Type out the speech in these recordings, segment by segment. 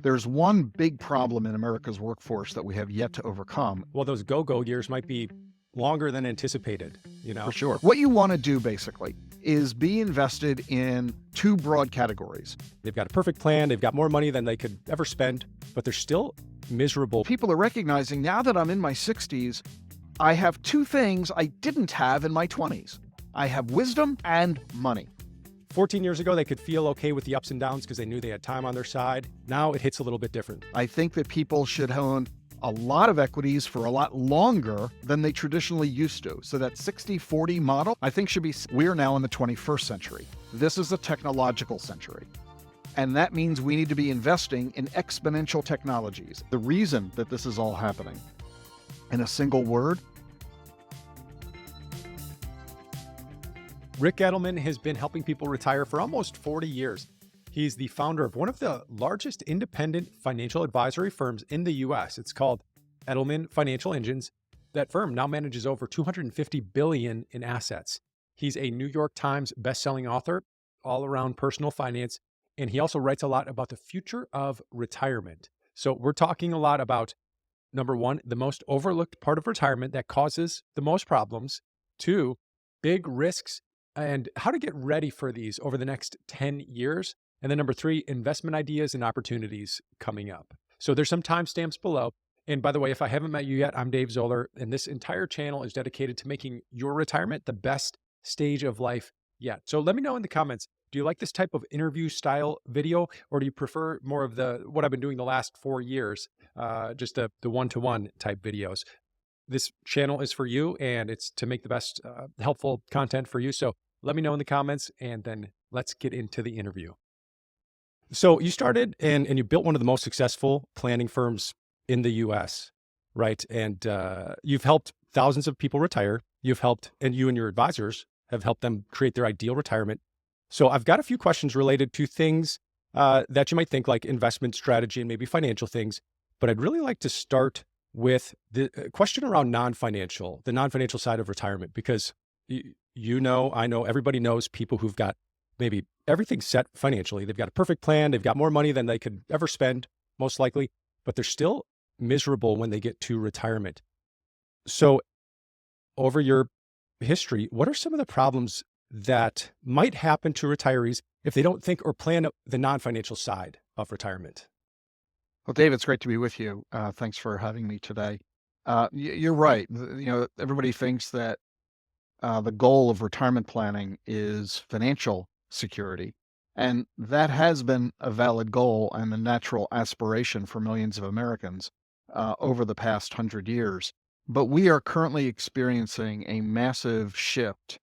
There's one big problem in America's workforce that we have yet to overcome. Well, those go-go years might be longer than anticipated, For sure. What you want to do basically is be invested in two broad categories. They've got a perfect plan. They've got more money than they could ever spend, but they're still miserable. People are recognizing now that I'm in my 60s, I have two things I didn't have in my 20s. I have wisdom and money. 14 years ago, they could feel okay with the ups and downs because they knew they had time on their side. Now it hits a little bit different. I think that people should own a lot of equities for a lot longer than they traditionally used to. So that 60-40 model, I think we're now in the 21st century. This is a technological century. And that means we need to be investing in exponential technologies. The reason that this is all happening, in a single word, Ric Edelman has been helping people retire for almost 40 years. He's the founder of one of the largest independent financial advisory firms in the US. It's called Edelman Financial Engines. That firm now manages over $250 billion in assets. He's a New York Times bestselling author, all around personal finance, and he also writes a lot about the future of retirement. So we're talking a lot about, number one, the most overlooked part of retirement that causes the most problems. Two, big risks and how to get ready for these over the next 10 years. And then number three, investment ideas and opportunities coming up. So there's some timestamps below. And by the way, if I haven't met you yet, I'm Dave Zoller, and this entire channel is dedicated to making your retirement the best stage of life yet. So let me know in the comments, do you like this type of interview style video, or do you prefer more of what I've been doing the last 4 years, just the one-to-one type videos? This channel is for you, and it's to make the best helpful content for you. So let me know in the comments, and then let's get into the interview. So you started and you built one of the most successful planning firms in the US, right? And you've helped thousands of people retire. And you and your advisors have helped them create their ideal retirement. So I've got a few questions related to things that you might think like investment strategy and maybe financial things, but I'd really like to start with the question around the non-financial side of retirement, because I know everybody knows people who've got maybe everything set financially. They've got a perfect plan. They've got more money than they could ever spend, most likely, but they're still miserable when they get to retirement. So over your history, what are some of the problems that might happen to retirees if they don't think or plan the non-financial side of retirement? Well, Dave, it's great to be with you. Thanks for having me today. You're right. Everybody thinks that the goal of retirement planning is financial security. And that has been a valid goal and a natural aspiration for millions of Americans over the past 100 years. But we are currently experiencing a massive shift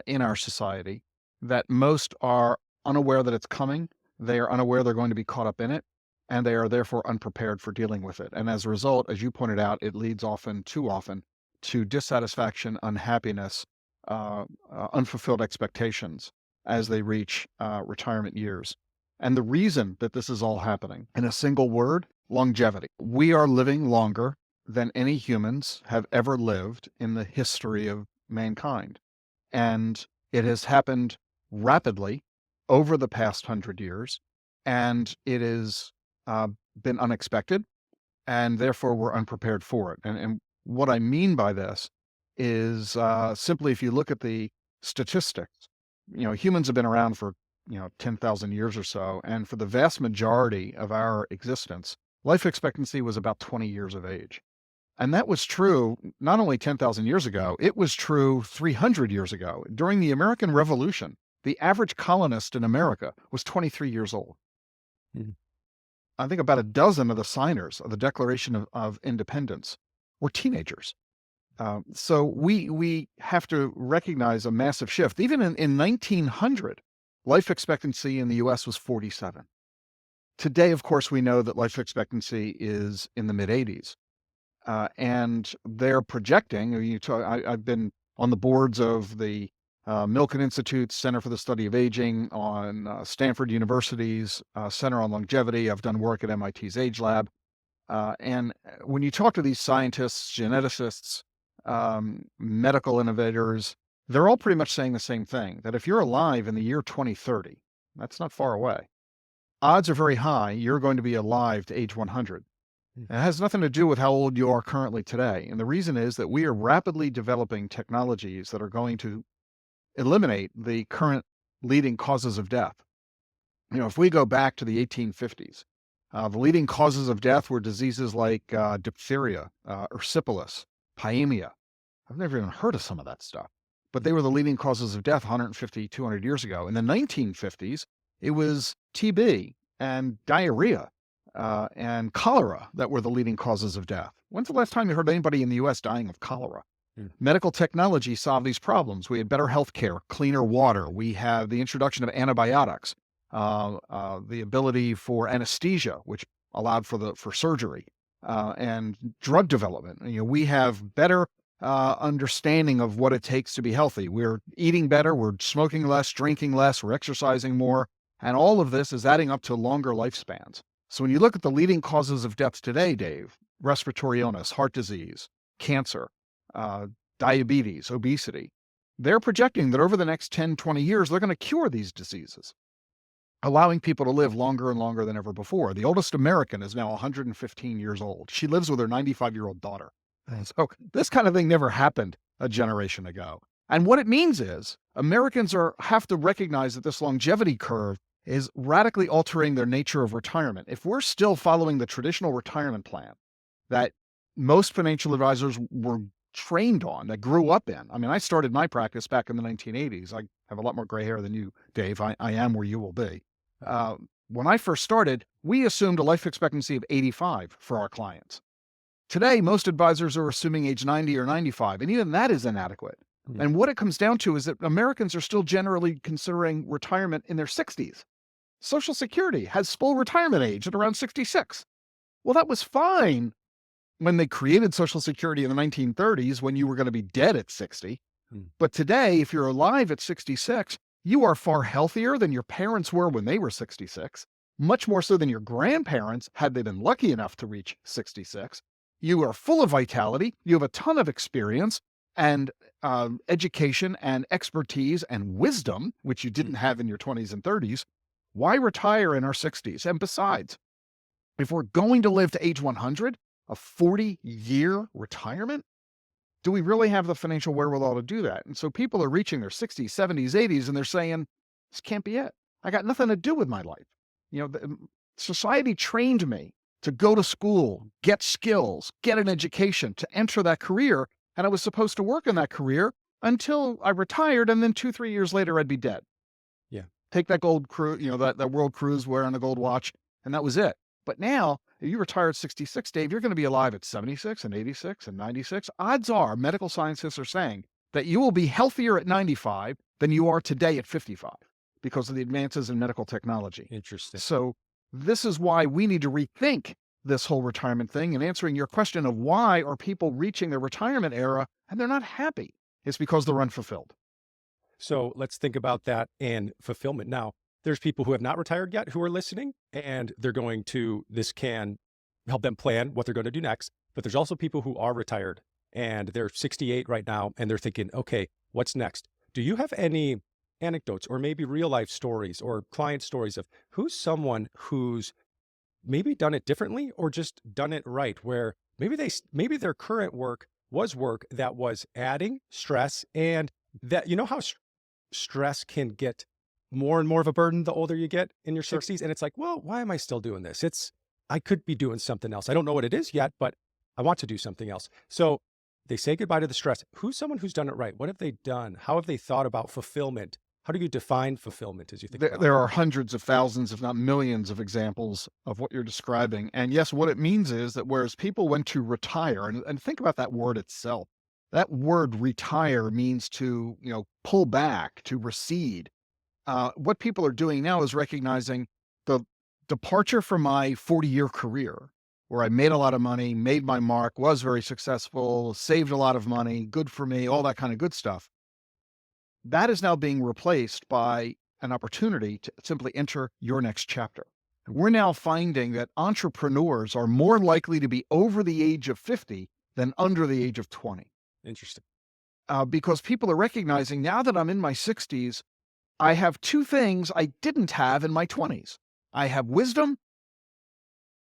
in our society that most are unaware that it's coming. They are unaware they're going to be caught up in it, and they are therefore unprepared for dealing with it. And as a result, as you pointed out, it leads too often, to dissatisfaction, unhappiness, unfulfilled expectations as they reach retirement years. And the reason that this is all happening, in a single word, longevity. We are living longer than any humans have ever lived in the history of mankind. And it has happened rapidly over the past 100 years, and it has been unexpected, and therefore we're unprepared for it. And what I mean by this is simply, if you look at the statistics, humans have been around for 10,000 years or so, and for the vast majority of our existence, life expectancy was about 20 years of age. And that was true not only 10,000 years ago, it was true 300 years ago. During the American Revolution, the average colonist in America was 23 years old. Mhm. I think about a dozen of the signers of the Declaration of Independence were teenagers. So we have to recognize a massive shift. Even in 1900, life expectancy in the US was 47. Today, of course, we know that life expectancy is in the mid-80s. And they're projecting, I've been on the boards of the Milken Institute's Center for the Study of Aging, on Stanford University's Center on Longevity. I've done work at MIT's Age Lab. And when you talk to these scientists, geneticists, medical innovators, they're all pretty much saying the same thing, that if you're alive in the year 2030, that's not far away, odds are very high you're going to be alive to age 100. Mm. It has nothing to do with how old you are currently today. And the reason is that we are rapidly developing technologies that are going to eliminate the current leading causes of death. If we go back to the 1850s, the leading causes of death were diseases like diphtheria, or syphilis, pyemia. I've never even heard of some of that stuff, but they were the leading causes of death 150, 200 years ago. In the 1950s, it was TB and diarrhea and cholera that were the leading causes of death. When's the last time you heard anybody in the US dying of cholera? Mm. Medical technology solved these problems. We had better health care, cleaner water. We have the introduction of antibiotics, the ability for anesthesia, which allowed for surgery, and drug development. We have better understanding of what it takes to be healthy. We're eating better, we're smoking less, drinking less, we're exercising more, and all of this is adding up to longer lifespans. So when you look at the leading causes of death today, Dave, respiratory illness, heart disease, cancer, diabetes, obesity, they're projecting that over the next 10, 20 years, they're going to cure these diseases, allowing people to live longer and longer than ever before. The oldest American is now 115 years old. She lives with her 95-year-old daughter. So this kind of thing never happened a generation ago. And what it means is Americans have to recognize that this longevity curve is radically altering their nature of retirement. If we're still following the traditional retirement plan that most financial advisors were trained on, that grew up in. I mean, I started my practice back in the 1980s. I have a lot more gray hair than you, Dave. I am where you will be. When I first started, we assumed a life expectancy of 85 for our clients. Today, most advisors are assuming age 90 or 95, and even that is inadequate. Mm. And what it comes down to is that Americans are still generally considering retirement in their 60s. Social Security has full retirement age at around 66. Well, that was fine when they created Social Security in the 1930s, when you were going to be dead at 60. Mm. But today, if you're alive at 66, you are far healthier than your parents were when they were 66, much more so than your grandparents had they been lucky enough to reach 66. You are full of vitality. You have a ton of experience and education and expertise and wisdom, which you didn't have in your 20s and 30s. Why retire in our 60s? And besides, if we're going to live to age 100, a 40-year retirement, do we really have the financial wherewithal to do that? And so people are reaching their 60s, 70s, 80s, and they're saying, this can't be it. I got nothing to do with my life. Society trained me to go to school, get skills, get an education, to enter that career. And I was supposed to work in that career until I retired. And then 2, 3 years later, I'd be dead. Yeah. Take that gold cruise, that world cruise wearing a gold watch. And that was it. But now, if you retire at 66, Dave, you're going to be alive at 76 and 86 and 96. Odds are, medical scientists are saying that you will be healthier at 95 than you are today at 55 because of the advances in medical technology. Interesting. So this is why we need to rethink this whole retirement thing. And answering your question of why are people reaching their retirement era and they're not happy, it's because they're unfulfilled. So let's think about that and fulfillment. Now, there's people who have not retired yet who are listening, and this can help them plan what they're going to do next. But there's also people who are retired and they're 68 right now, and they're thinking, okay, what's next? Do you have any anecdotes or maybe real life stories or client stories of who's someone who's maybe done it differently or just done it right, where maybe their current work was work that was adding stress, and that, how stress can get more and more of a burden the older you get in your 60s. And it's like, well, why am I still doing this? I could be doing something else. I don't know what it is yet, but I want to do something else. So they say goodbye to the stress. Who's someone who's done it right? What have they done? How have they thought about fulfillment? How do you define fulfillment as you think about it? There are hundreds of thousands, if not millions, of examples of what you're describing. And yes, what it means is that whereas people went to retire, and think about that word itself, that word retire means to, pull back, to recede. What people are doing now is recognizing the departure from my 40-year career, where I made a lot of money, made my mark, was very successful, saved a lot of money, good for me, all that kind of good stuff. That is now being replaced by an opportunity to simply enter your next chapter. And we're now finding that entrepreneurs are more likely to be over the age of 50 than under the age of 20. Interesting. Because people are recognizing now that I'm in my 60s, I have two things I didn't have in my 20s. I have wisdom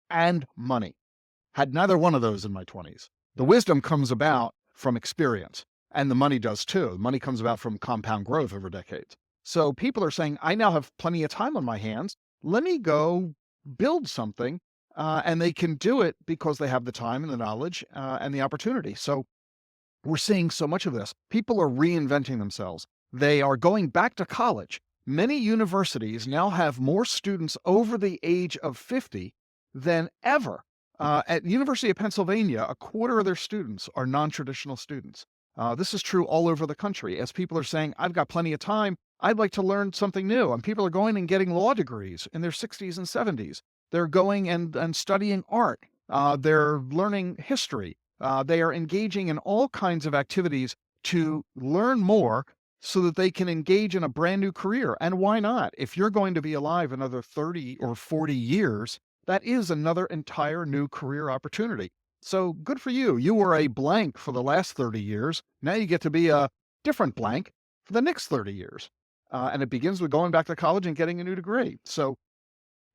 and money. Had neither one of those in my 20s. The wisdom comes about from experience, and the money does too. The money comes about from compound growth over decades. So people are saying, I now have plenty of time on my hands. Let me go build something. And they can do it because they have the time and the knowledge and the opportunity. So we're seeing so much of this. People are reinventing themselves. They are going back to college. Many universities now have more students over the age of 50 than ever. At the University of Pennsylvania, a quarter of their students are non-traditional students. This is true all over the country as people are saying, I've got plenty of time. I'd like to learn something new. And people are going and getting law degrees in their 60s and 70s. They're going and studying art. They're learning history. They are engaging in all kinds of activities to learn more so that they can engage in a brand new career. And why not? If you're going to be alive another 30 or 40 years, that is another entire new career opportunity. So good for you. You were a blank for the last 30 years. Now you get to be a different blank for the next 30 years. And it begins with going back to college and getting a new degree. So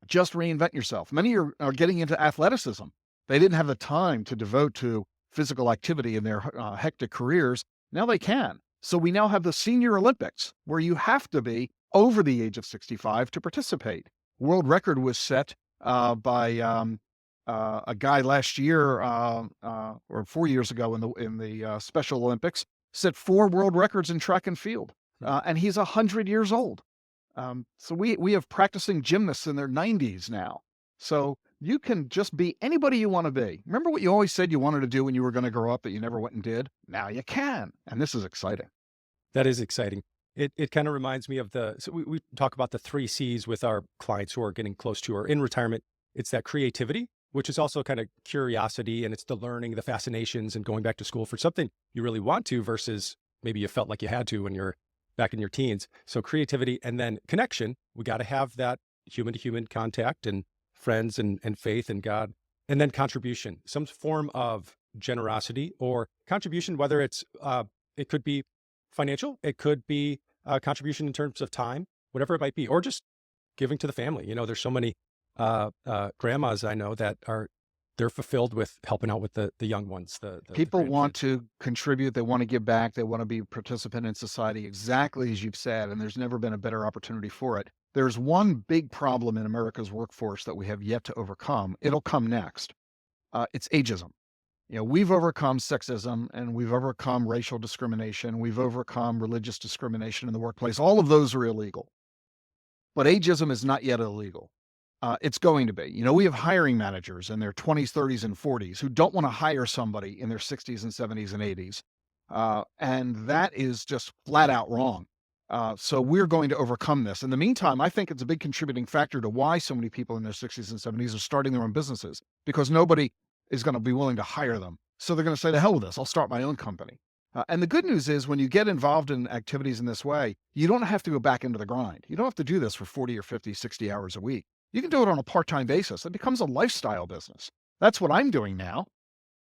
just reinvent yourself. Many are getting into athleticism. They didn't have the time to devote to physical activity in their hectic careers. Now they can. So we now have the Senior Olympics, where you have to be over the age of 65 to participate. World record was set by a guy last year or 4 years ago in the Special Olympics, set 4 world records in track and field, and he's 100 years old. So we have practicing gymnasts in their 90s now. So you can just be anybody you want to be. Remember what you always said you wanted to do when you were going to grow up that you never went and did? Now you can. And this is exciting. That is exciting. It kind of reminds me of so we talk about the 3 C's with our clients who are getting close to or in retirement. It's that creativity, which is also kind of curiosity, and it's the learning, the fascinations, and going back to school for something you really want to versus maybe you felt like you had to when you're back in your teens. So creativity, and then connection. We got to have that human to human contact and friends and faith and God, and then contribution, some form of generosity or contribution, whether it's, it could be financial, it could be contribution in terms of time, whatever it might be, or just giving to the family. You know, there's so many grandmas I know that they're fulfilled with helping out with the young ones. The People want grandkids. to contribute. They want to give back. They want to be a participant in society, exactly as you've said. And there's never been a better opportunity for it. There's one big problem in America's workforce that we have yet to overcome. It'll come next. It's ageism. You know, we've overcome sexism and we've overcome racial discrimination. We've overcome religious discrimination in the workplace. All of those are illegal. But ageism is not yet illegal. It's going to be. You know, we have hiring managers in their 20s, 30s, and 40s who don't want to hire somebody in their 60s and 70s and 80s. And that is just flat out wrong. So we're going to overcome this. In the meantime, I think it's a big contributing factor to why so many people in their 60s and 70s are starting their own businesses, because nobody is going to be willing to hire them. So they're going to say, the hell with this, I'll start my own company. And the good news is when you get involved in activities in this way, you don't have to go back into the grind. You don't have to do this for 40 or 50, 60 hours a week. You can do it on a part-time basis. It becomes a lifestyle business. That's what I'm doing now.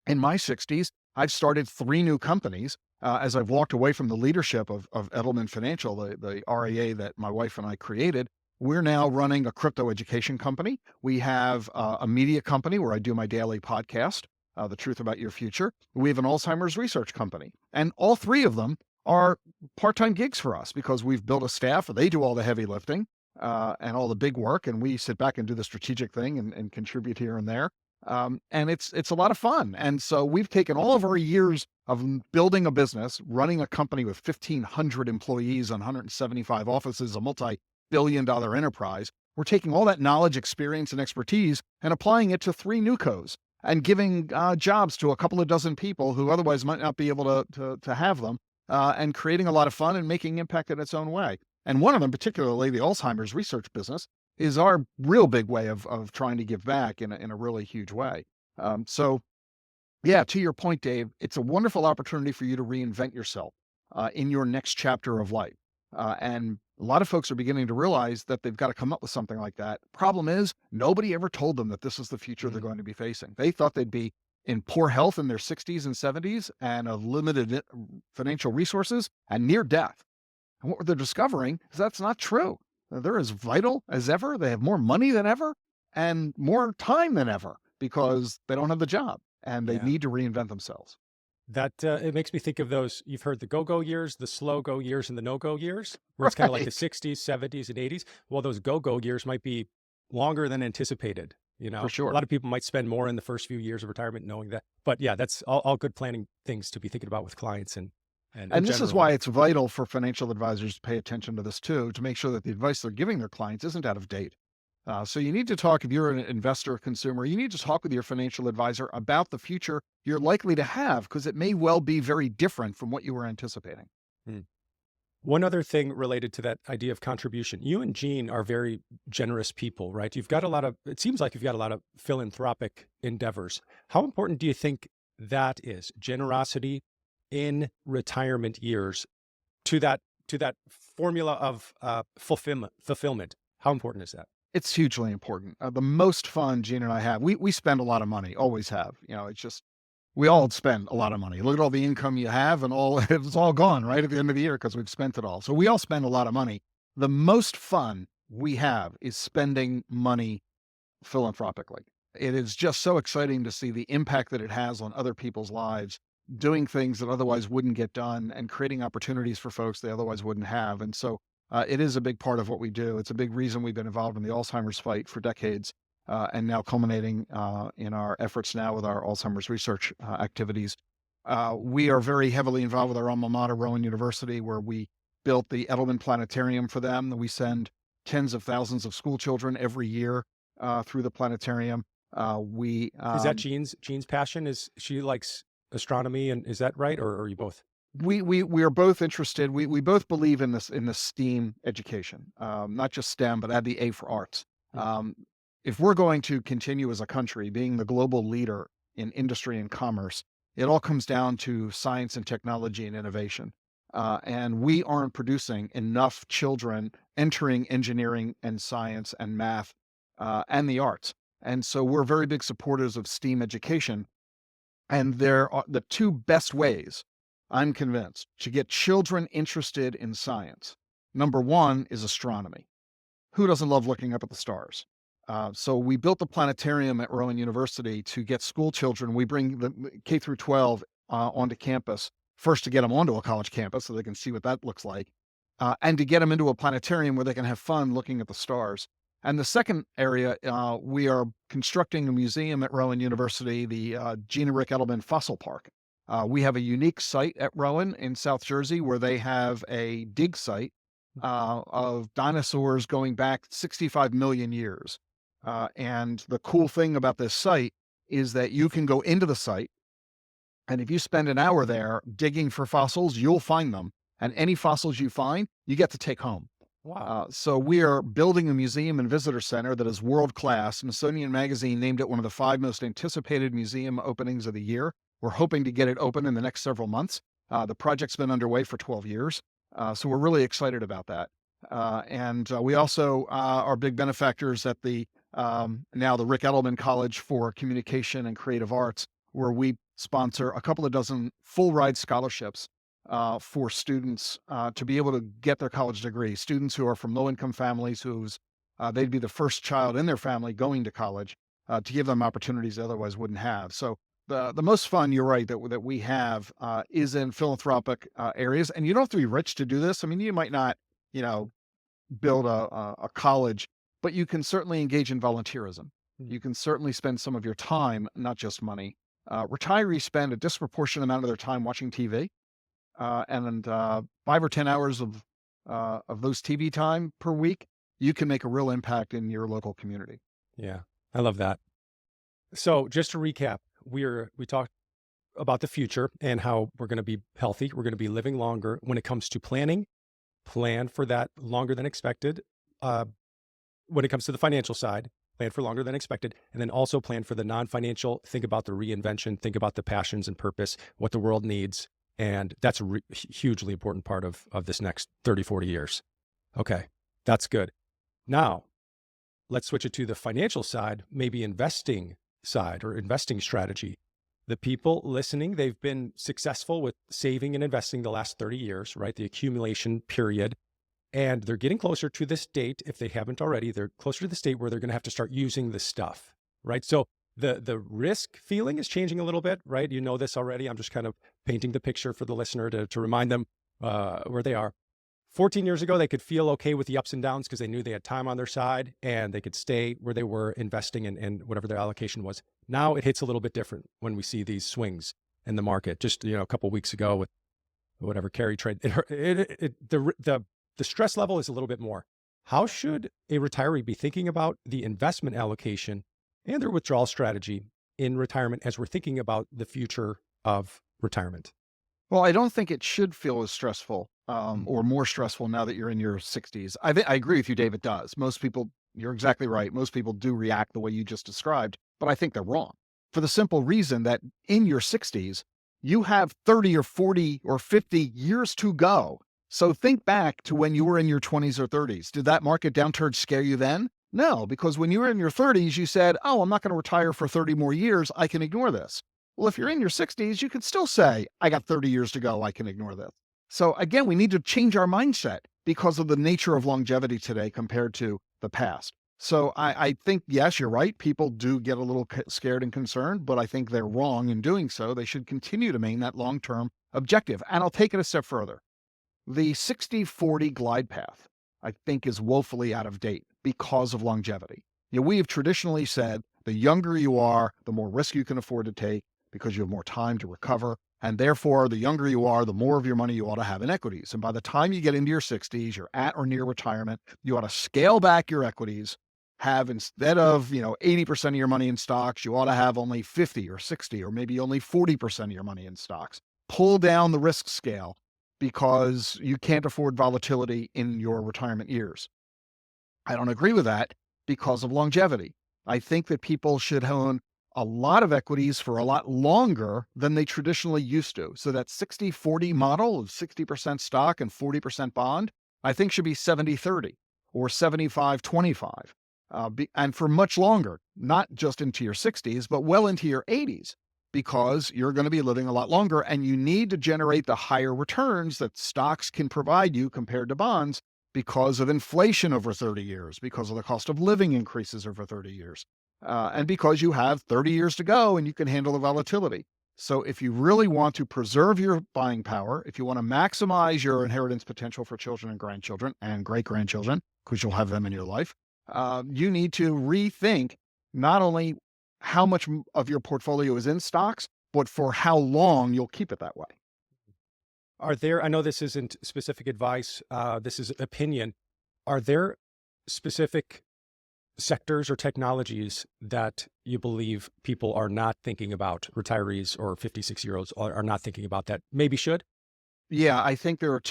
In my 60s, I've started 3 new companies as I've walked away from the leadership of Edelman Financial, the RIA that my wife and I created. We're now running a crypto education company. We have a media company where I do my daily podcast, The Truth About Your Future. We have an Alzheimer's research company. And all 3 of them are part-time gigs for us because we've built a staff. They do all the heavy lifting and all the big work, and we sit back and do the strategic thing and contribute here and there. And it's a lot of fun. And so we've taken all of our years of building a business, running a company with 1,500 employees on 175 offices, a multi-billion-dollar enterprise. We're taking all that knowledge, experience, and expertise and applying it to 3 newcos and giving jobs to a couple of dozen people who otherwise might not be able to have them, and creating a lot of fun and making impact in its own way. And one of them, particularly the Alzheimer's research business, is our real big way of trying to give back in a really huge way. So yeah, to your point, Dave, it's a wonderful opportunity for you to reinvent yourself in your next chapter of life. And a lot of folks are beginning to realize that they've got to come up with something like that. Problem is, nobody ever told them that this is the future they're going to be facing. They thought they'd be in poor health in their 60s and 70s and of limited financial resources and near death. And what they're discovering is that's not true. they're as vital as ever. They have more money than ever and more time than ever because they don't have the job and they Yeah. need to reinvent themselves. That it makes me think of those. You've heard the go-go years, the slow-go years, and the no-go years, where it's kind of like the Right. 60s, 70s, and 80s. Well, those go-go years might be longer than anticipated. For A sure. lot of people might spend more in the first few years of retirement knowing that. But yeah, that's all good planning things to be thinking about with clients and And this is why generally. it's vital for financial advisors to pay attention to this too, to make sure that the advice they're giving their clients isn't out of date. So you need to talk, if you're an investor or consumer, you need to talk with your financial advisor about the future you're likely to have, because it may well be very different from what you were anticipating. Hmm. One other thing related to that idea of contribution, you and Gene are very generous people, right? You've got a lot of, it seems like you've got a lot of philanthropic endeavors. How important do you think that is, generosity in retirement years to that formula of fulfillment? How important is that? It's hugely important. The most fun Gene and I have, we spend a lot of money, always have. It's just we all spend a lot of money. Look at all the income you have, and all it's all gone right at the end of the year because we've spent it all. So we all spend a lot of money. The most fun we have is spending money philanthropically. It is just so exciting to see the impact that it has on other people's lives, doing things that otherwise wouldn't get done and creating opportunities for folks they otherwise wouldn't have. And so it is a big part of what we do. It's a big reason we've been involved in the Alzheimer's fight for decades, and now culminating in our efforts now with our Alzheimer's research activities. We are very heavily involved with our alma mater, Rowan University, where we built the Edelman Planetarium for them. We send tens of thousands of school children every year through the planetarium. We Is that Jean's passion? Is she likes astronomy, and is that right? Or are you both? we are both interested. We both believe in this STEAM education, not just STEM, but add the A for arts. Mm. Um, if we're going to continue as a country being the global leader in industry and commerce, it all comes down to science and technology and innovation. And we aren't producing enough children entering engineering and science and math and the arts. And so we're very big supporters of STEAM education. And there are the two best ways, I'm convinced, to get children interested in science. Number one is astronomy. Who doesn't love looking up at the stars? So we built the planetarium at Rowan University to get school children. We bring the K through 12 onto campus, first to get them onto a college campus so they can see what that looks like, and to get them into a planetarium where they can have fun looking at the stars. And the second area, we are constructing a museum at Rowan University, the Gina Ric Edelman Fossil Park. We have a unique site at Rowan in South Jersey where they have a dig site of dinosaurs going back 65 million years. And the cool thing about this site is that you can go into the site, and if you spend an hour there digging for fossils, you'll find them. And any fossils you find, you get to take home. Wow. So we are building a museum and visitor center that is world class. Smithsonian Magazine named it one of the 5 most anticipated museum openings of the year. We're hoping to get it open in the next several months. The project's been underway for 12 years. So we're really excited about that. And we also are big benefactors at the now the Ric Edelman College for Communication and Creative Arts, where we sponsor a couple of dozen full ride scholarships for students to be able to get their college degree. Students who are from low income families whose they'd be the first child in their family going to college, to give them opportunities they otherwise wouldn't have. So the most fun, you're right, that we have is in philanthropic areas, and you don't have to be rich to do this. I mean, you might not, you know, build a college, but you can certainly engage in volunteerism. Mm. You can certainly spend some of your time, not just money. Retirees spend a disproportionate amount of their time watching TV, and 5 or 10 hours of those TV time per week, you can make a real impact in your local community. Yeah, I love that. So just to recap, we talked about the future and how we're going to be healthy. We're going to be living longer. When it comes to planning, plan for that longer than expected. When it comes to the financial side, plan for longer than expected. And then also plan for the non-financial. Think about the reinvention, think about the passions and purpose, what the world needs. And that's a hugely important part of this next 30, 40 years. Okay, that's good. Now, let's switch it to the financial side, maybe investing side or investing strategy. The people listening, they've been successful with saving and investing the last 30 years, right? The accumulation period. And they're getting closer to this date. If they haven't already, they're closer to the state where they're going to have to start using this stuff, right? So the risk feeling is changing a little bit, right? You know this already. I'm just kind of painting the picture for the listener to remind them where they are. 14 years ago, they could feel okay with the ups and downs because they knew they had time on their side and they could stay where they were investing in whatever their allocation was. Now it hits a little bit different when we see these swings in the market. Just, a couple of weeks ago with whatever carry trade, the stress level is a little bit more. How should a retiree be thinking about the investment allocation and their withdrawal strategy in retirement as we're thinking about the future of retirement? Well, I don't think it should feel as stressful or more stressful now that you're in your 60s. I agree with you, Dave. It does. Most people, you're exactly right. Most people do react the way you just described, but I think they're wrong for the simple reason that in your 60s, you have 30 or 40 or 50 years to go. So think back to when you were in your 20s or 30s. Did that market downturn scare you then? No, because when you were in your 30s, you said, oh, I'm not going to retire for 30 more years. I can ignore this. Well, if you're in your 60s, you could still say, I got 30 years to go. I can ignore this. So again, we need to change our mindset because of the nature of longevity today compared to the past. So I think, yes, you're right. People do get a little scared and concerned, but I think they're wrong in doing so. They should continue to maintain that long-term objective. And I'll take it a step further. The 60-40 glide path, I think, is woefully out of date because of longevity. We have traditionally said the younger you are, the more risk you can afford to take because you have more time to recover. And therefore, the younger you are, the more of your money you ought to have in equities. And by the time you get into your 60s, you're at or near retirement, you ought to scale back your equities, have instead of, 80% of your money in stocks, you ought to have only 50 or 60 or maybe only 40% of your money in stocks. Pull down the risk scale because you can't afford volatility in your retirement years. I don't agree with that because of longevity. I think that people should own a lot of equities for a lot longer than they traditionally used to. So that 60-40 model of 60% stock and 40% bond, I think should be 70-30 or 75-25. And for much longer, not just into your 60s, but well into your 80s, because you're going to be living a lot longer and you need to generate the higher returns that stocks can provide you compared to bonds because of inflation over 30 years, because of the cost of living increases over 30 years, and because you have 30 years to go and you can handle the volatility. So if you really want to preserve your buying power, if you want to maximize your inheritance potential for children and grandchildren and great-grandchildren, because you'll have them in your life, you need to rethink not only how much of your portfolio is in stocks, but for how long you'll keep it that way. I know this isn't specific advice, this is opinion. Are there specific sectors or technologies that you believe people are not thinking about, retirees or 56-year-olds are not thinking about that maybe should? Yeah, I think there are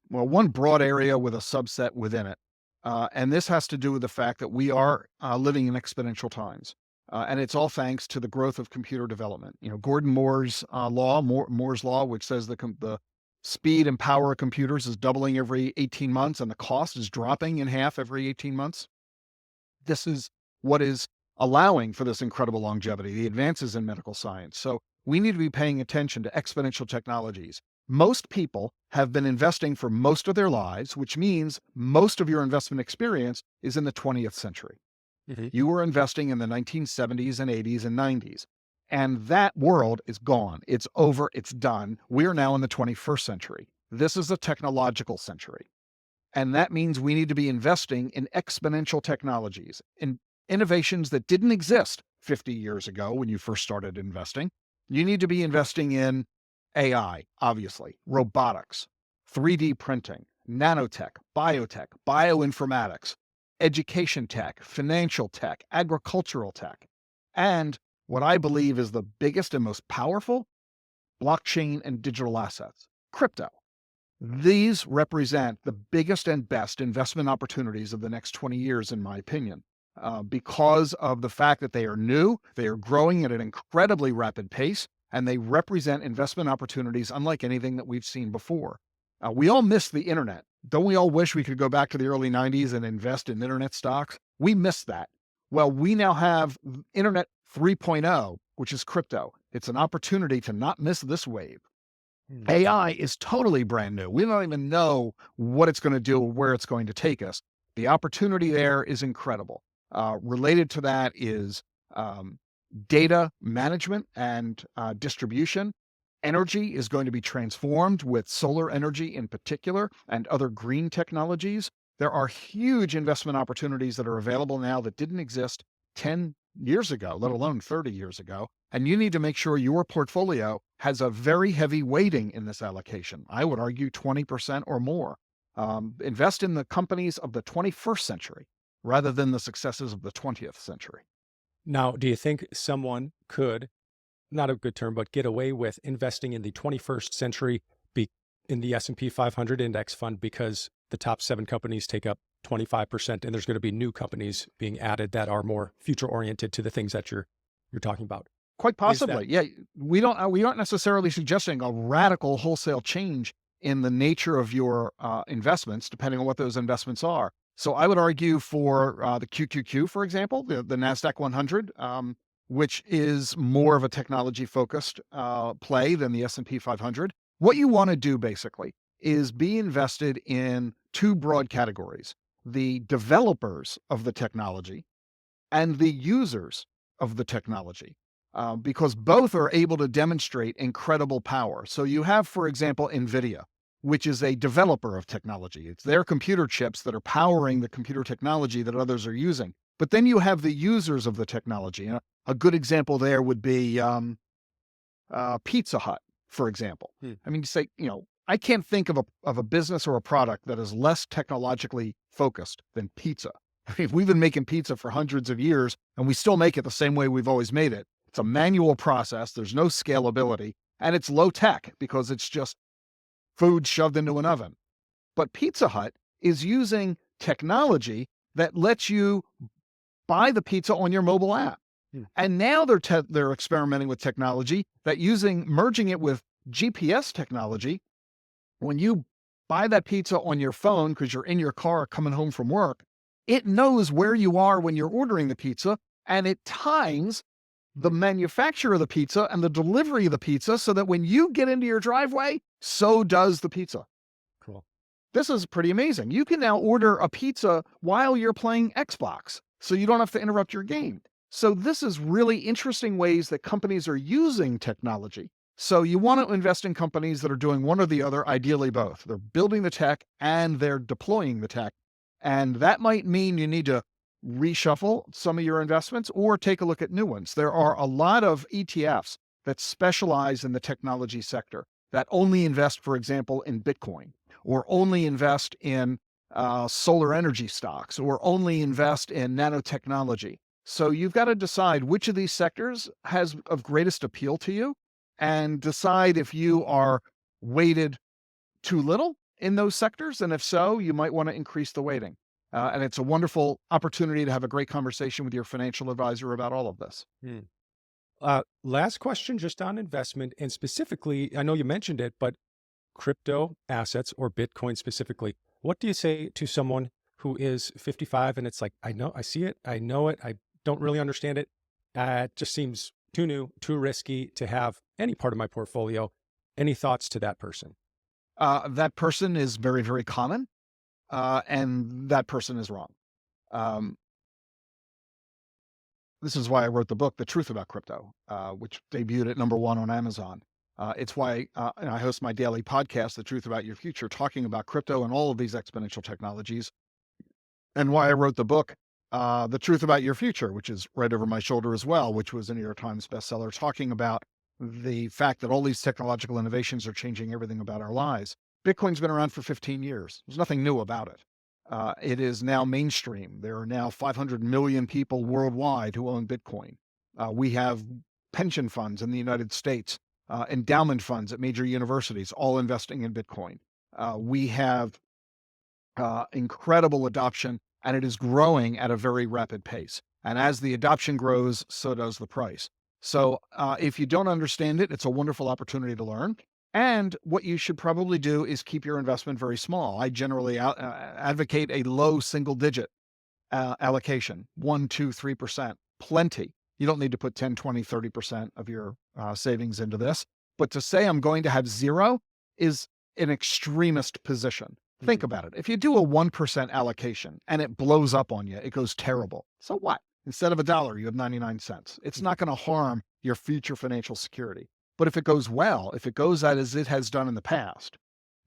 one broad area with a subset within it. And this has to do with the fact that we are living in exponential times. And it's all thanks to the growth of computer development. Gordon Moore's Moore's law, which says the speed and power of computers is doubling every 18 months and the cost is dropping in half every 18 months. This is what is allowing for this incredible longevity, the advances in medical science. So we need to be paying attention to exponential technologies. Most people have been investing for most of their lives, which means most of your investment experience is in the 20th century. Mm-hmm. You were investing in the 1970s and 80s and 90s. And that world is gone. It's over. It's done. We're now in the 21st century. This is a technological century. And that means we need to be investing in exponential technologies, in innovations that didn't exist 50 years ago when you first started investing. You need to be investing in AI, obviously, robotics, 3D printing, nanotech, biotech, bioinformatics, education tech, financial tech, agricultural tech, and what I believe is the biggest and most powerful, blockchain and digital assets, crypto. These represent the biggest and best investment opportunities of the next 20 years, in my opinion, because of the fact that they are new, they are growing at an incredibly rapid pace, and they represent investment opportunities unlike anything that we've seen before. We all miss the internet. Don't we all wish we could go back to the early 90s and invest in internet stocks? We missed that. Well, we now have Internet 3.0, which is crypto. It's an opportunity to not miss this wave. Hmm. AI is totally brand new. We don't even know what it's going to do or where it's going to take us. The opportunity there is incredible. Related to that is um, data management and distribution. Energy is going to be transformed with solar energy in particular and other green technologies. There are huge investment opportunities that are available now that didn't exist 10 years ago, let alone 30 years ago. And you need to make sure your portfolio has a very heavy weighting in this allocation. I would argue 20% or more. Invest in the companies of the 21st century rather than the successes of the 20th century. Now, do you think someone could, not a good term, but get away with investing in the 21st century be, in the S&P 500 index fund because the top 7 companies take up 25% and there's going to be new companies being added that are more future oriented to the things that you're talking about? Quite Is that possibly. Yeah, we aren't necessarily suggesting a radical wholesale change in the nature of your investments, depending on what those investments are. So I would argue for the QQQ, for example, the Nasdaq 100, which is more of a technology focused play than the S&P 500. What you want to do basically is be invested in two broad categories: the developers of the technology and the users of the technology, because both are able to demonstrate incredible power. So you have, for example, NVIDIA, which is a developer of technology. It's their computer chips that are powering the computer technology that others are using. But then you have the users of the technology. A good example there would be Pizza Hut, for example. Hmm. I mean, you say, I can't think of a business or a product that is less technologically focused than pizza. I mean, we've been making pizza for hundreds of years and we still make it the same way we've always made it. It's a manual process. There's no scalability and it's low tech because it's just food shoved into an oven. But Pizza Hut is using technology that lets you buy the pizza on your mobile app. Hmm. And now they're experimenting with technology that merging it with GPS technology. When you buy that pizza on your phone because you're in your car coming home from work, it knows where you are when you're ordering the pizza, and it times the manufacturer of the pizza and the delivery of the pizza so that when you get into your driveway, so does the pizza. Cool. This is pretty amazing. You can now order a pizza while you're playing Xbox, so you don't have to interrupt your game. So this is really interesting ways that companies are using technology. So you want to invest in companies that are doing one or the other, ideally both. They're building the tech and they're deploying the tech. And that might mean you need to reshuffle some of your investments or take a look at new ones. There are a lot of ETFs that specialize in the technology sector that only invest, for example, in Bitcoin, or only invest in solar energy stocks, or only invest in nanotechnology. So you've got to decide which of these sectors has of greatest appeal to you and decide if you are weighted too little in those sectors. And if so, you might want to increase the weighting. And it's a wonderful opportunity to have a great conversation with your financial advisor about all of this. Hmm. Last question just on investment. And specifically, I know you mentioned it, but crypto assets or Bitcoin specifically. What do you say to someone who is 55 and it's like, I see it, I know it, I don't really understand it. It just seems too new, too risky to have any part of my portfolio. Any thoughts to that person? That person is very, very common, and that person is wrong. Um, this is why I wrote the book, The Truth About Crypto, which debuted at #1 on Amazon. It's why I host my daily podcast, The Truth About Your Future, talking about crypto and all of these exponential technologies, and why I wrote the book, The Truth About Your Future, which is right over my shoulder as well, which was a New York Times bestseller, talking about the fact that all these technological innovations are changing everything about our lives. Bitcoin's been around for 15 years. There's nothing new about it. It is now mainstream. There are now 500 million people worldwide who own Bitcoin. We have pension funds in the United States, endowment funds at major universities, all investing in Bitcoin. We have incredible adoption, and it is growing at a very rapid pace. And as the adoption grows, so does the price. So if you don't understand it, it's a wonderful opportunity to learn. And what you should probably do is keep your investment very small. I generally advocate a low single digit allocation, 1, 2, 3%, plenty. You don't need to put 10, 20, 30% of your savings into this. But to say I'm going to have zero is an extremist position. Think Mhm. about it. If you do a 1% allocation and it blows up on you, it goes terrible. So what? Instead of a dollar, you have 99 cents. It's Mhm. not going to harm your future financial security. But if it goes well, if it goes out as it has done in the past,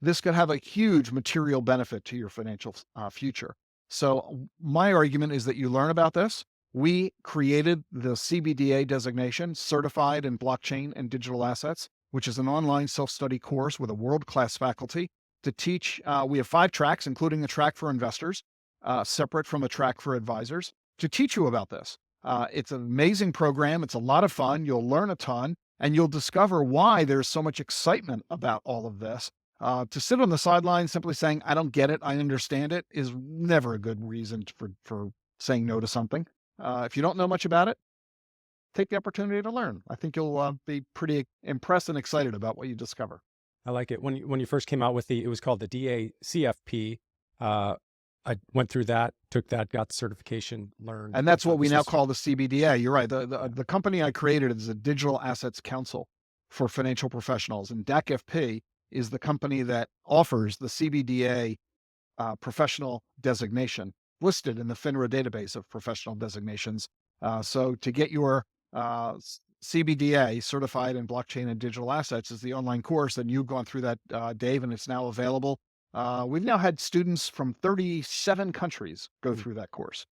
this could have a huge material benefit to your financial future. So, my argument is that you learn about this. We created the CBDA designation, Certified in Blockchain and Digital Assets, which is an online self study course with a world class faculty to teach. We have 5 tracks, including a track for investors, separate from a track for advisors, to teach you about this. It's an amazing program. It's a lot of fun. You'll learn a ton and you'll discover why there's so much excitement about all of this. To sit on the sidelines simply saying, I don't get it, I understand it, is never a good reason for saying no to something. If you don't know much about it, take the opportunity to learn. I think you'll be pretty impressed and excited about what you discover. I like it. When you first came out with it was called the DACFP. Uh, I went through that, took that, got the certification, learned. And that's what we This now was call the CBDA. You're right. The company I created is a Digital Assets Council for financial professionals, and DACFP is the company that offers the CBDA professional designation listed in the FINRA database of professional designations. So to get your CBDA, Certified in Blockchain and Digital Assets, is the online course, and you've gone through that, Dave, and it's now available. We've now had students from 37 countries go mm, through that course,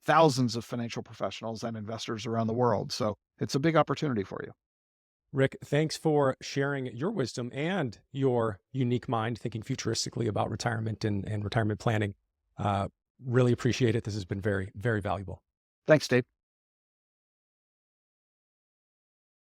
thousands of financial professionals and investors around the world. So it's a big opportunity for you. Rick, thanks for sharing your wisdom and your unique mind thinking futuristically about retirement and retirement planning. Uh, really appreciate it. This has been very, very valuable. Thanks, Dave.